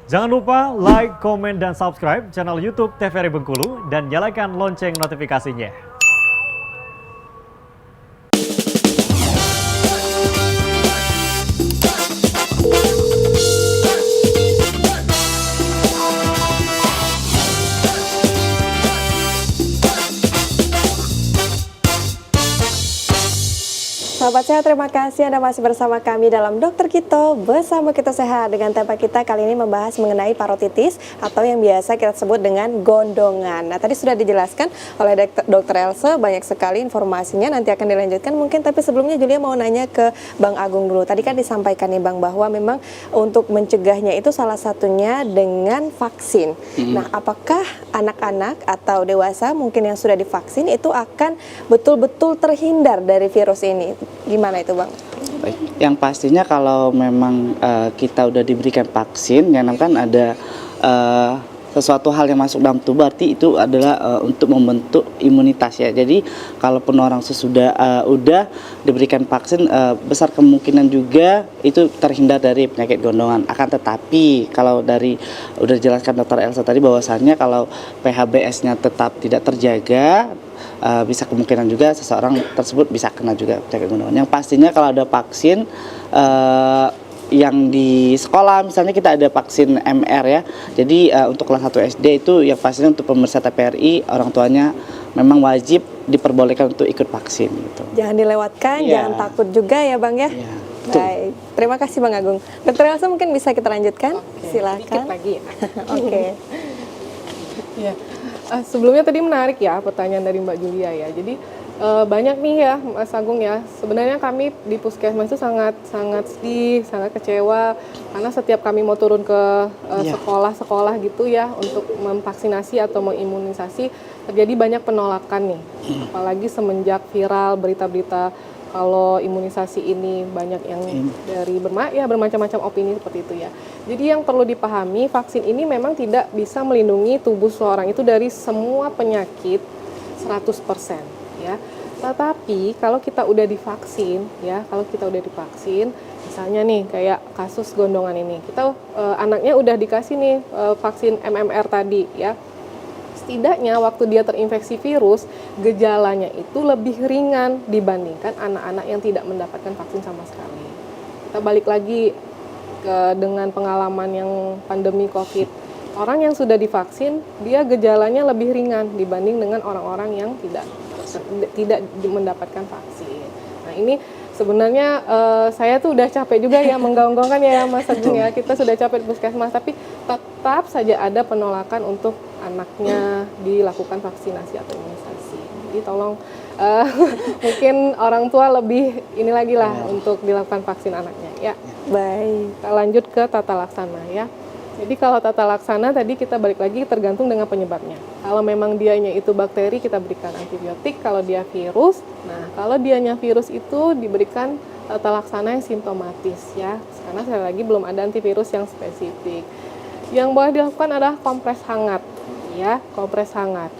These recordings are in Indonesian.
Jangan lupa like, komen, dan subscribe channel YouTube TVRI Bengkulu dan nyalakan lonceng notifikasinya. Sahabat sehat, terima kasih Anda masih bersama kami dalam Dokter Kito Bersama Kita Sehat. Dengan tema kita kali ini membahas mengenai parotitis atau yang biasa kita sebut dengan gondongan. Nah, tadi sudah dijelaskan oleh Dokter Elsa, banyak sekali informasinya, nanti akan dilanjutkan mungkin. Tapi sebelumnya Julia mau nanya ke Bang Agung dulu. Tadi kan disampaikan nih Bang bahwa memang untuk mencegahnya itu salah satunya dengan vaksin. Nah, apakah anak-anak atau dewasa mungkin yang sudah divaksin itu akan betul-betul terhindar dari virus ini? Gimana itu Bang? Baik. Yang pastinya kalau memang kita udah diberikan vaksin, yang kan ada sesuatu hal yang masuk dalam tubuh, berarti itu adalah untuk membentuk imunitas ya. Jadi kalaupun orang sesudah udah diberikan vaksin, besar kemungkinan juga itu terhindar dari penyakit gondongan. Akan tetapi kalau dari udah dijelaskan Dokter Elsa tadi bahwasannya kalau PHBS-nya tetap tidak terjaga, bisa kemungkinan juga seseorang tersebut bisa kena juga penyakit gondongan. Yang pastinya kalau ada vaksin yang di sekolah, misalnya kita ada vaksin MR ya. Jadi untuk kelas 1 SD itu yang pastinya untuk pemirsa TVRI, orang tuanya memang wajib diperbolehkan untuk ikut vaksin gitu. Jangan dilewatkan, jangan takut juga ya Bang ya. Baik, terima kasih Bang Agung. Dokter Elsa mungkin bisa kita lanjutkan. Silakan. Dikit lagi ya. Oke. Ya. Sebelumnya tadi menarik ya pertanyaan dari Mbak Julia ya. Jadi banyak nih ya Mas Agung ya. Sebenarnya kami di Puskesmas itu sangat sedih, sangat kecewa karena setiap kami mau turun ke sekolah-sekolah gitu ya untuk memvaksinasi atau mengimunisasi, terjadi banyak penolakan nih. Apalagi semenjak viral berita-berita kalau imunisasi ini banyak yang dari bermacam-macam opini seperti itu ya. Jadi yang perlu dipahami, vaksin ini memang tidak bisa melindungi tubuh seorang itu dari semua penyakit 100% ya. Tetapi kalau kita udah divaksin ya, misalnya nih kayak kasus gondongan ini, kita anaknya udah dikasih nih vaksin MMR tadi ya. Setidaknya waktu dia terinfeksi virus, gejalanya itu lebih ringan dibandingkan anak-anak yang tidak mendapatkan vaksin sama sekali. Kita balik lagi dengan pengalaman yang pandemi COVID. Orang yang sudah divaksin, dia gejalanya lebih ringan dibanding dengan orang-orang yang tidak mendapatkan vaksin. Nah ini sebenarnya saya tuh udah capek juga ya menggaung-gaungkan ya Mas Agung ya. Kita sudah capek di Puskesmas, tapi tetap saja ada penolakan untuk anaknya dilakukan vaksinasi atau imunisasi. Jadi tolong mungkin orang tua lebih ini lagi lah untuk dilakukan vaksin anaknya ya. Baik. Kita lanjut ke tata laksana ya. Jadi kalau tata laksana tadi kita balik lagi tergantung dengan penyebabnya. Kalau memang dianya itu bakteri, kita berikan antibiotik. Kalau dia virus, nah kalau dianya virus itu diberikan tata laksana yang simptomatis ya. Karena sekali lagi belum ada antivirus yang spesifik. Yang boleh dilakukan adalah kompres hangat ya, kompres hangat.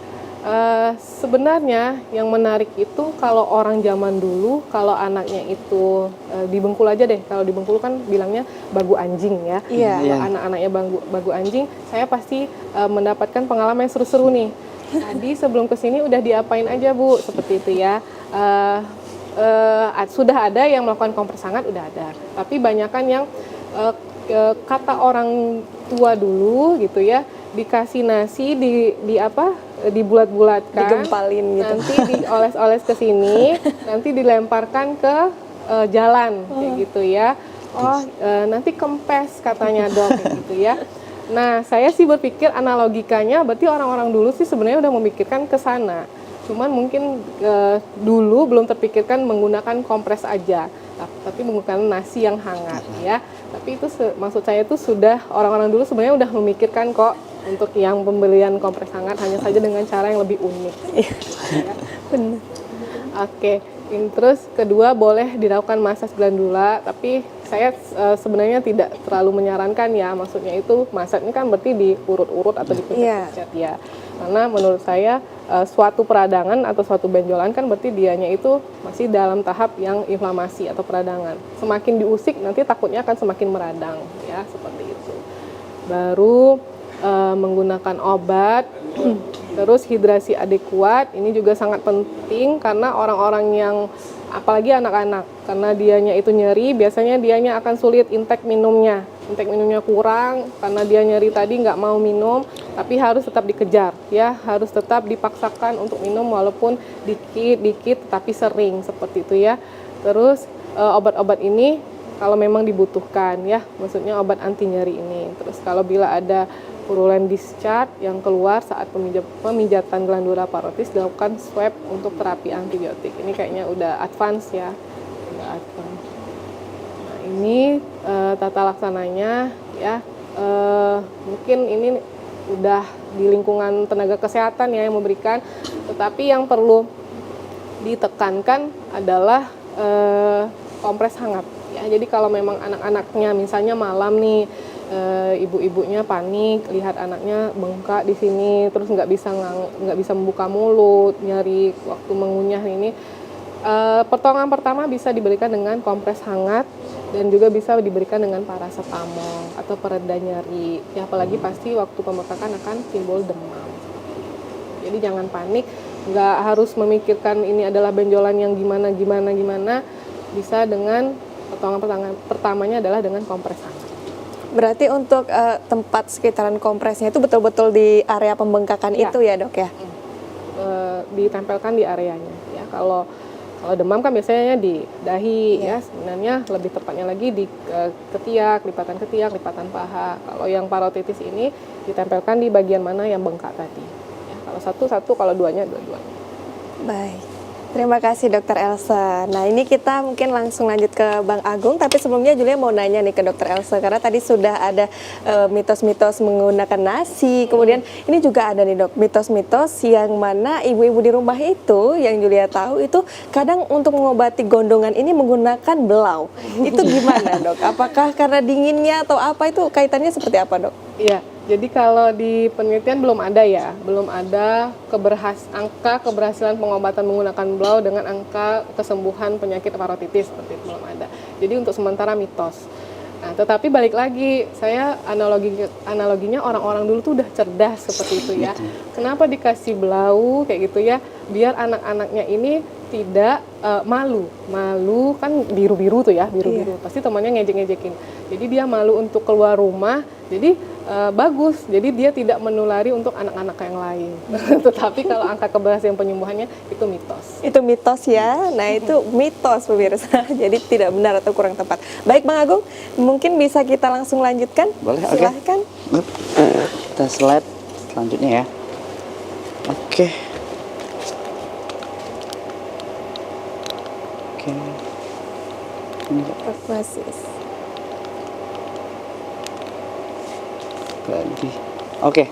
Sebenarnya yang menarik itu kalau orang zaman dulu, kalau anaknya itu di Bengkulu aja deh, kalau di Bengkulu kan bilangnya bagu anjing ya. Kalau anak-anaknya bagu anjing, saya pasti mendapatkan pengalaman yang seru-seru nih. Tadi sebelum kesini udah diapain aja Bu, seperti itu ya. Sudah ada yang melakukan kompres hangat, udah ada. Tapi banyakan yang kata orang tua dulu gitu ya, dikasih nasi dibulat-bulatkan, digempalin gitu, nanti dioles-oles ke sini, nanti dilemparkan ke jalan kayak gitu ya. Nanti kempes katanya dok kayak gitu ya. Nah saya sih berpikir analogikanya berarti orang-orang dulu sih sebenarnya udah memikirkan ke sana. Cuman mungkin dulu belum terpikirkan menggunakan kompres aja, tapi menggunakan nasi yang hangat ya. Tapi itu maksud saya itu sudah orang-orang dulu sebenarnya udah memikirkan kok untuk yang pembelian kompres hangat, hanya saja dengan cara yang lebih unik. Ya. Benar. Oke, terus kedua boleh dilakukan masas glandula, tapi saya sebenarnya tidak terlalu menyarankan ya, maksudnya itu masasnya kan berarti diurut-urut atau dipencet-pencet ya. Karena menurut saya suatu peradangan atau suatu benjolan kan berarti dianya itu masih dalam tahap yang inflamasi atau peradangan. Semakin diusik nanti takutnya akan semakin meradang ya, seperti itu. baru menggunakan obat, terus hidrasi adekuat. Ini juga sangat penting karena orang-orang yang apalagi anak-anak, karena dianya itu nyeri, biasanya dianya akan sulit intake minumnya kurang karena dia nyeri tadi nggak mau minum, tapi harus tetap dikejar ya, harus tetap dipaksakan untuk minum walaupun dikit tapi sering seperti itu ya. Terus obat-obat ini kalau memang dibutuhkan ya, maksudnya obat anti nyeri ini. Terus kalau bila ada purulent discharge yang keluar saat pemijatan glandula parotis, dilakukan swab untuk terapi antibiotik. Ini kayaknya udah advance ya, udah advance. Nah, ini tata laksananya ya, mungkin ini udah di lingkungan tenaga kesehatan ya yang memberikan, tetapi yang perlu ditekankan adalah kompres hangat ya. Jadi kalau memang anak-anaknya misalnya malam nih, ibu-ibunya panik lihat anaknya bengkak di sini, terus nggak bisa membuka mulut, nyari waktu mengunyah ini, pertolongan pertama bisa diberikan dengan kompres hangat dan juga bisa diberikan dengan paracetamol atau pereda nyeri ya, apalagi pasti waktu pembengkakan akan timbul demam. Jadi jangan panik, nggak harus memikirkan ini adalah benjolan yang gimana, bisa dengan pertolongan pertamanya adalah dengan kompres hangat. Berarti untuk tempat sekitaran kompresnya itu betul-betul di area pembengkakan ya. itu ya dok ya? Ditempelkan di areanya ya. Kalau demam kan biasanya di dahi ya, sebenarnya lebih tepatnya lagi di ketiak, lipatan paha. Kalau yang parotitis ini ditempelkan di bagian mana yang bengkak tadi ya. Kalau satu, kalau duanya dua-duanya. Baik, terima kasih Dokter Elsa. Nah ini kita mungkin langsung lanjut ke Bang Agung, tapi sebelumnya Julia mau nanya nih ke Dokter Elsa, karena tadi sudah ada mitos-mitos menggunakan nasi, kemudian ini juga ada nih dok, mitos-mitos yang mana ibu-ibu di rumah itu, yang Julia tahu itu kadang untuk mengobati gondongan ini menggunakan belau. Itu gimana dok? Apakah karena dinginnya atau apa, itu kaitannya seperti apa dok? Iya. Jadi kalau di penelitian belum ada angka keberhasilan pengobatan menggunakan belau dengan angka kesembuhan penyakit parotitis, seperti itu belum ada. Jadi untuk sementara mitos. Nah, tetapi balik lagi, saya analoginya orang-orang dulu tuh udah cerdas seperti itu ya. Kenapa dikasih belau kayak gitu ya? Biar anak-anaknya ini tidak malu kan biru-biru tuh ya, biru-biru. Pasti temannya ngejek-ngejekin. Jadi dia malu untuk keluar rumah. Jadi bagus, jadi dia tidak menulari untuk anak-anak yang lain. Tetapi kalau angka keberhasilan penyembuhannya itu mitos. Itu mitos ya. Nah itu mitos pemirsa. Jadi tidak benar atau kurang tepat. Baik Bang Agung, mungkin bisa kita langsung lanjutkan. Boleh, silahkan. Kita slide selanjutnya ya. Oke. Ini Prognosis. Oke.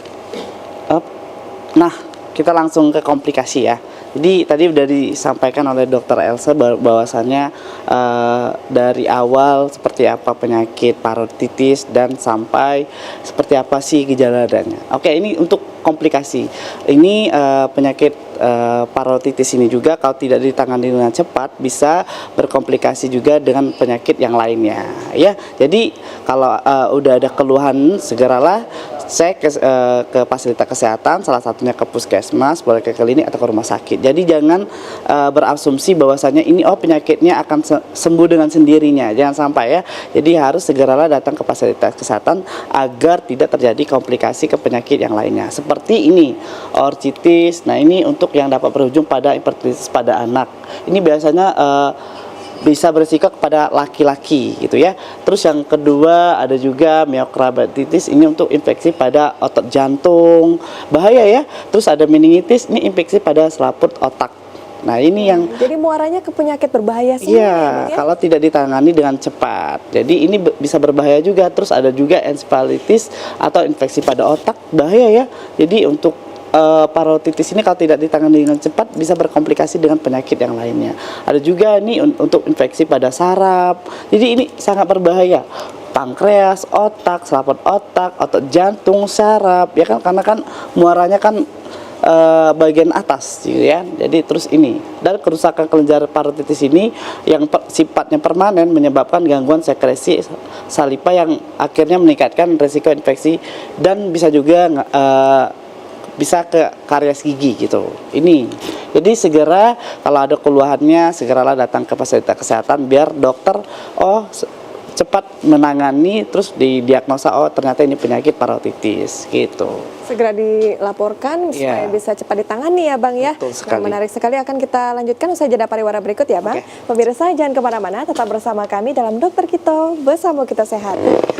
Nah, kita langsung ke komplikasi ya. Jadi tadi sudah disampaikan oleh Dokter Elsa bahwasannya dari awal seperti apa penyakit parotitis dan sampai seperti apa sih gejalanya. Oke, ini untuk komplikasi. Ini penyakit parotitis ini juga kalau tidak ditangani dengan cepat bisa berkomplikasi juga dengan penyakit yang lainnya ya. Jadi kalau udah ada keluhan, segeralah cek ke fasilitas kesehatan, salah satunya ke puskesmas, boleh ke klinik atau ke rumah sakit. Jadi jangan berasumsi bahwasanya ini penyakitnya akan sembuh dengan sendirinya, jangan sampai ya. Jadi harus segeralah datang ke fasilitas kesehatan agar tidak terjadi komplikasi ke penyakit yang lainnya. Seperti ini, orchitis. Nah, ini untuk yang dapat berujung pada hipertitis pada anak. Ini biasanya bisa berisiko kepada laki-laki gitu ya. Terus yang kedua ada juga miokarditis, ini untuk infeksi pada otot jantung, bahaya ya. Terus ada meningitis, ini infeksi pada selaput otak. Nah ini yang jadi muaranya ke penyakit berbahaya sih. Iya, kalau tidak ditangani dengan cepat. Jadi ini bisa berbahaya juga. Terus ada juga encephalitis atau infeksi pada otak, bahaya ya. Jadi untuk parotitis ini kalau tidak ditangani dengan cepat bisa berkomplikasi dengan penyakit yang lainnya. Ada juga nih untuk infeksi pada saraf. Jadi ini sangat berbahaya. Pankreas, otak, selaput otak, otot jantung, saraf, ya kan, karena kan muaranya kan bagian atas gitu ya. Jadi terus ini dan kerusakan kelenjar parotitis ini yang sifatnya permanen menyebabkan gangguan sekresi saliva yang akhirnya meningkatkan risiko infeksi dan bisa juga bisa ke karies gigi gitu. Ini. Jadi segera kalau ada keluhannya segeralah datang ke fasilitas kesehatan biar dokter cepat menangani terus didiagnosa ternyata ini penyakit parotitis gitu. Segera dilaporkan supaya bisa cepat ditangani ya Bang ya. Betul sekali. Yang menarik sekali akan kita lanjutkan usai jeda pariwara berikut ya Bang. Pemirsa jangan kemana-mana, tetap bersama kami dalam Dokter Kito Bersama Kita Sehat.